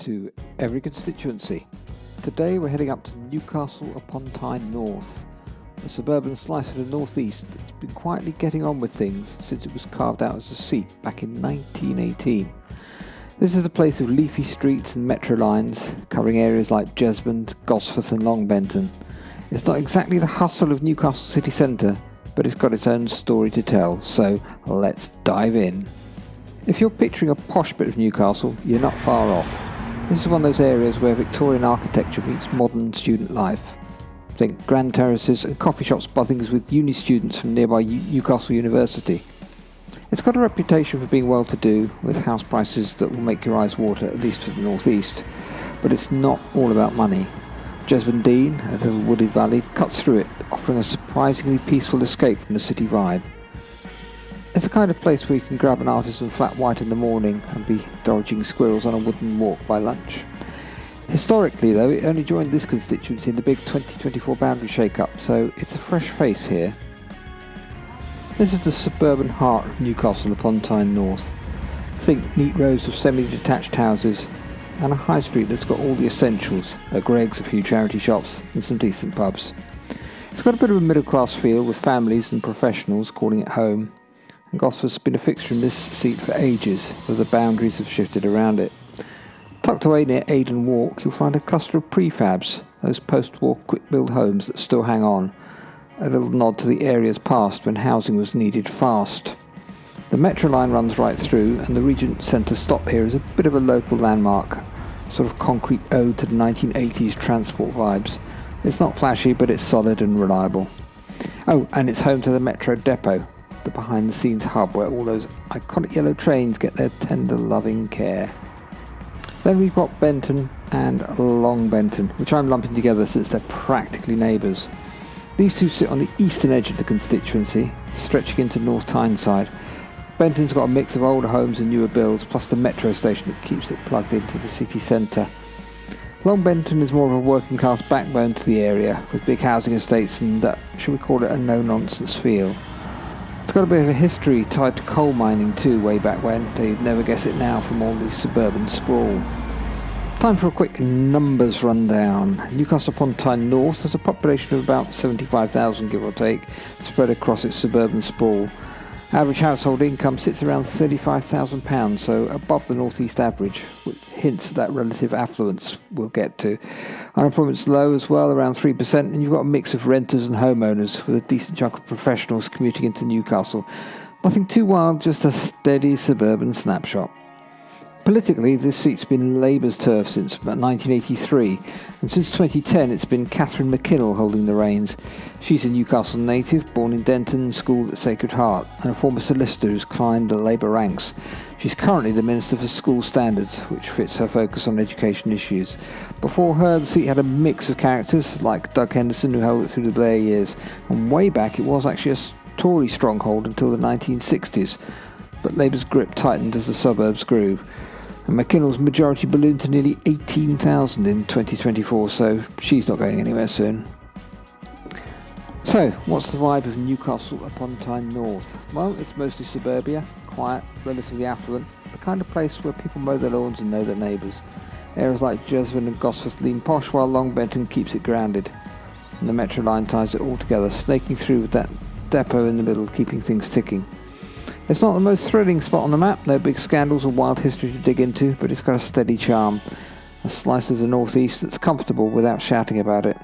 to Every Constituency. Today we're heading up to Newcastle upon Tyne North, a suburban slice of the northeast that's been quietly getting on with things since it was carved out as a seat back in 1918. This is a place of leafy streets and metro lines covering areas like Jesmond, Gosforth and Longbenton. It's not exactly the hustle of Newcastle city centre, but it's got its own story to tell, so let's dive in. If you're picturing a posh bit of Newcastle, you're not far off. This is one of those areas where Victorian architecture meets modern student life. Think grand terraces and coffee shops buzzing with uni students from nearby Newcastle University. It's got a reputation for being well-to-do, with house prices that will make your eyes water, at least for the northeast. But it's not all about money. Jesmond, a little wooded valley, cuts through it, offering a surprisingly peaceful escape from the city vibe. It's the kind of place where you can grab an artisan flat white in the morning and be dodging squirrels on a wooden walk by lunch. Historically, though, it only joined this constituency in the big 2024 boundary shake-up, so it's a fresh face here. This is the suburban heart of Newcastle upon Tyne North. Think neat rows of semi-detached houses and a high street that's got all the essentials, a Greggs, a few charity shops and some decent pubs. It's got a bit of a middle-class feel with families and professionals calling it home. And Gosforth's been a fixture in this seat for ages, though the boundaries have shifted around it. Tucked away near Aden Walk, you'll find a cluster of prefabs, those post-war quick-build homes that still hang on, a little nod to the area's past when housing was needed fast. The metro line runs right through, and the Regent Centre stop here is a bit of a local landmark, sort of concrete ode to the 1980s transport vibes. It's not flashy, but it's solid and reliable. Oh, and it's home to the Metro Depot, the behind-the-scenes hub where all those iconic yellow trains get their tender, loving care. Then we've got Benton and Longbenton, which I'm lumping together since they're practically neighbours. These two sit on the eastern edge of the constituency, stretching into North Tyneside. Benton's got a mix of older homes and newer builds, plus the metro station that keeps it plugged into the city centre. Longbenton is more of a working class backbone to the area, with big housing estates and, shall we call it, a no-nonsense feel. It's got a bit of a history tied to coal mining too, way back when, though you'd never guess it now from all the suburban sprawl. Time for a quick numbers rundown. Newcastle upon Tyne North has a population of about 75,000 give or take, spread across its suburban sprawl. Average household income sits around £35,000, so above the northeast average, which hints at that relative affluence we'll get to. Unemployment's low as well, around 3%, and you've got a mix of renters and homeowners with a decent chunk of professionals commuting into Newcastle. Nothing too wild, just a steady suburban snapshot. Politically, this seat's been Labour's turf since about 1983, and since 2010 it's been Catherine McKinnell holding the reins. She's a Newcastle native, born in Denton, schooled at Sacred Heart, and a former solicitor who's climbed the Labour ranks. She's currently the Minister for School Standards, which fits her focus on education issues. Before her, the seat had a mix of characters, like Doug Henderson, who held it through the Blair years, and way back it was actually a Tory stronghold until the 1960s, but Labour's grip tightened as the suburbs grew. And McKinnell's majority ballooned to nearly 18,000 in 2024, so she's not going anywhere soon. So, what's the vibe of Newcastle upon Tyne North? Well, it's mostly suburbia, quiet, relatively affluent, the kind of place where people mow their lawns and know their neighbours. Areas like Jesmond and Gosforth lean posh, while Longbenton keeps it grounded. And the metro line ties it all together, snaking through with that depot in the middle, keeping things ticking. It's not the most thrilling spot on the map, no big scandals or wild history to dig into, but it's got a steady charm. A slice of the northeast that's comfortable without shouting about it.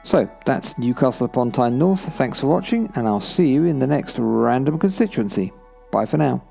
So, that's Newcastle upon Tyne North. Thanks for watching, and I'll see you in the next random constituency. Bye for now.